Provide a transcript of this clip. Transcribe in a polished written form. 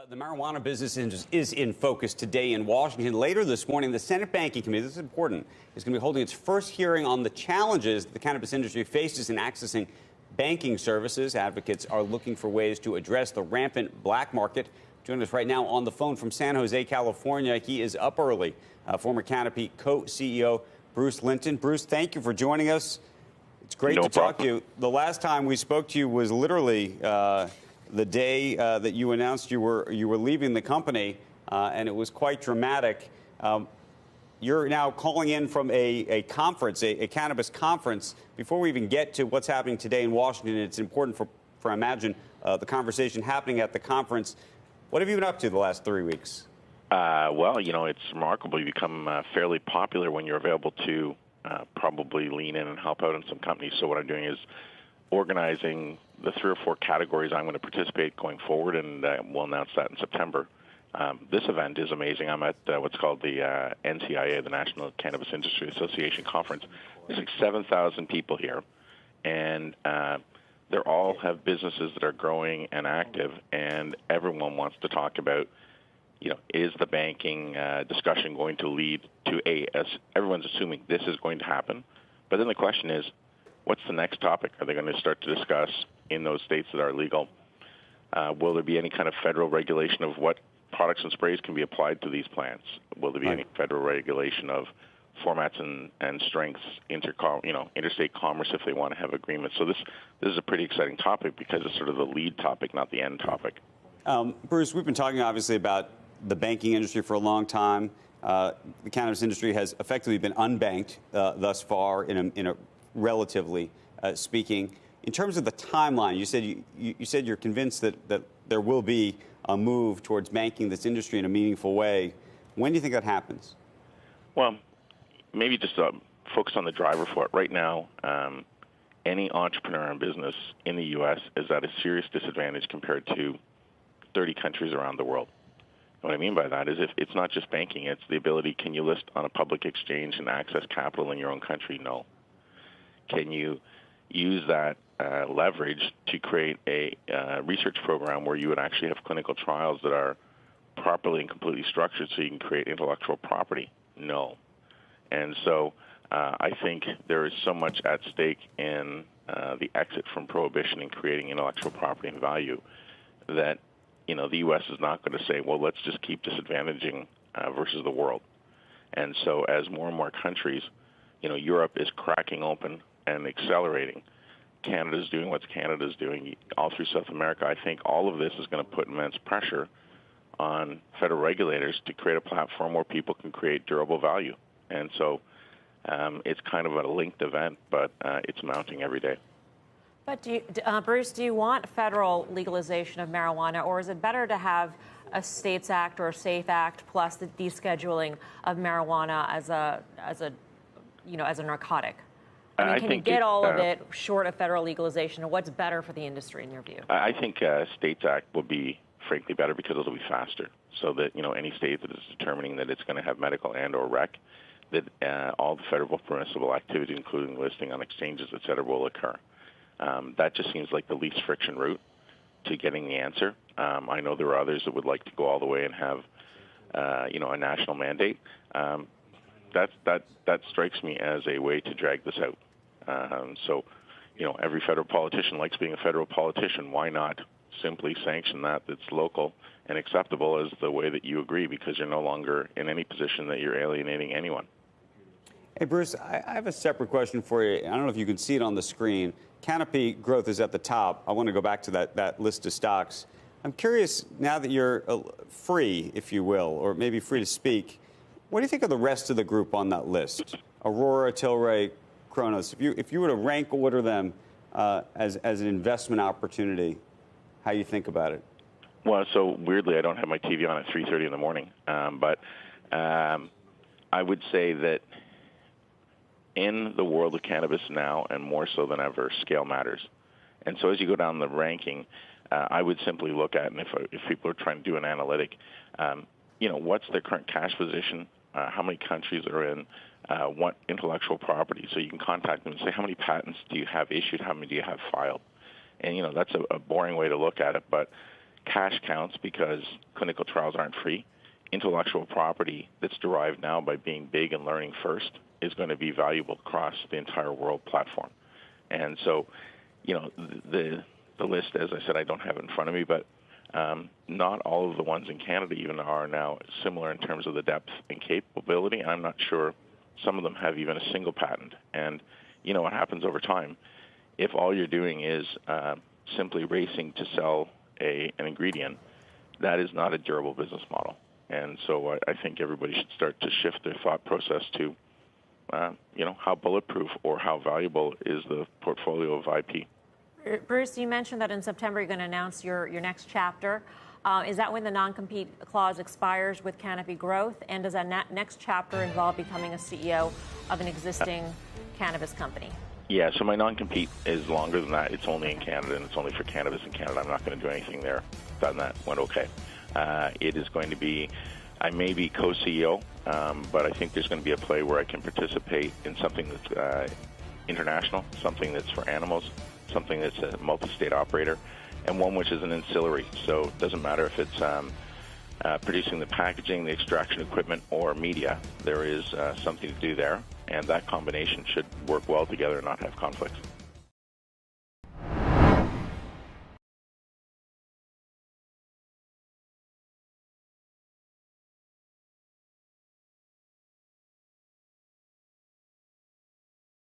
The marijuana business is in focus today in Washington. Later this morning, the Senate Banking Committee, this is important, is going to be holding its first hearing on the challenges the cannabis industry faces in accessing banking services. Advocates are looking for ways to address the rampant black market. Joining us right now on the phone from San Jose, California, he is up early. Former Canopy co-CEO Bruce Linton. Bruce, thank you for joining us. It's great to talk to you. The last time we spoke to you was literally the day that you announced you were leaving the company, and it was quite dramatic. You're now calling in from a conference, a cannabis conference. Before we even get to what's happening today in Washington, it's important for I imagine, the conversation happening at the conference. What have you been up to the last 3 weeks? Well, you know, it's remarkable. You become fairly popular when you're available to probably lean in and help out in some companies. So what I'm doing is organizing the 3 or 4 categories I'm going to participate going forward, and we'll announce that in September. This event is amazing. I'm at what's called the NCIA, the National Cannabis Industry Association Conference. There's like 7,000 people here, and they all have businesses that are growing and active, and everyone wants to talk about, you know, is the banking discussion going to lead to as everyone's assuming this is going to happen. But then the question is, what's the next topic? Are they going to start to discuss in those states that are legal? Will there be any kind of federal regulation of what products and sprays can be applied to these plants? Will there be any federal regulation of formats and strengths, interstate commerce if they want to have agreements? So this is a pretty exciting topic because it's sort of the lead topic, not the end topic. Bruce, we've been talking obviously about the banking industry for a long time. The cannabis industry has effectively been unbanked thus far in a relatively speaking. In terms of the timeline, you said you're convinced that there will be a move towards banking this industry in a meaningful way. When do you think that happens? Well, maybe just focus on the driver for it. Right now, any entrepreneur in business in the U.S. is at a serious disadvantage compared to 30 countries around the world. What I mean by that is if it's not just banking, it's the ability, can you list on a public exchange and access capital in your own country? No. Can you use that leverage to create a research program where you would actually have clinical trials that are properly and completely structured so you can create intellectual property? No. And so I think there is so much at stake in the exit from prohibition and creating intellectual property and value that, you know, the U.S. is not going to say, well, let's just keep disadvantaging versus the world. And so as more and more countries, you know, Europe is cracking open and accelerating. Canada's doing what Canada's doing all through South America. I think all of this is going to put immense pressure on federal regulators to create a platform where people can create durable value. And so it's kind of a linked event, but it's mounting every day. But Bruce, do you want federal legalization of marijuana, or is it better to have a States Act or a SAFE Act plus the descheduling of marijuana as a narcotic? I mean, can you get all of it short of federal legalization, and what's better for the industry in your view? I think States Act will be, frankly, better because it'll be faster. So that, you know, any state that is determining that it's going to have medical and or rec, that all the federal permissible activity, including listing on exchanges, et cetera, will occur. That just seems like the least friction route to getting the answer. I know there are others that would like to go all the way and have, a national mandate. That strikes me as a way to drag this out. So, you know, every federal politician likes being a federal politician. Why not simply sanction that's local and acceptable as the way that you agree, because you're no longer in any position that you're alienating anyone. Hey, Bruce, I have a separate question for you. I don't know if you can see it on the screen. Canopy growth is at the top. I want to go back to that list of stocks. I'm curious, now that you're free, if you will, or maybe free to speak, what do you think of the rest of the group on that list? Aurora, Tilray, Cronos. If you were to rank order them as an investment opportunity, how you think about it? Well, so weirdly, I don't have my TV on at 3:30 in the morning, but I would say that in the world of cannabis now, and more so than ever, scale matters. And so as you go down the ranking, I would simply look at, and if people are trying to do an analytic, what's their current cash position, how many countries they're in, what intellectual property. So you can contact them and say, how many patents do you have issued, how many do you have filed? And, that's a boring way to look at it, but cash counts because clinical trials aren't free. Intellectual property that's derived now by being big and learning first is going to be valuable across the entire world platform. And so, the list, as I said, I don't have it in front of me, but not all of the ones in Canada even are now similar in terms of the depth and capability. I'm not sure some of them have even a single patent. And what happens over time, if all you're doing is simply racing to sell an ingredient, that is not a durable business model. And so I think everybody should start to shift their thought process to, how bulletproof or how valuable is the portfolio of IP. Bruce, you mentioned that in September you're going to announce your next chapter. Is that when the non-compete clause expires with Canopy Growth? And does that next chapter involve becoming a CEO of an existing cannabis company? Yeah, so my non-compete is longer than that. It's only in Canada, and it's only for cannabis in Canada. I'm not going to do anything there. Done that, went okay. It is going to be, I may be co-CEO, but I think there's going to be a play where I can participate in something that's international, something that's for animals, something that's a multi-state operator, and one which is an ancillary. So it doesn't matter if it's producing the packaging, the extraction equipment, or media. There is something to do there, and that combination should work well together and not have conflicts.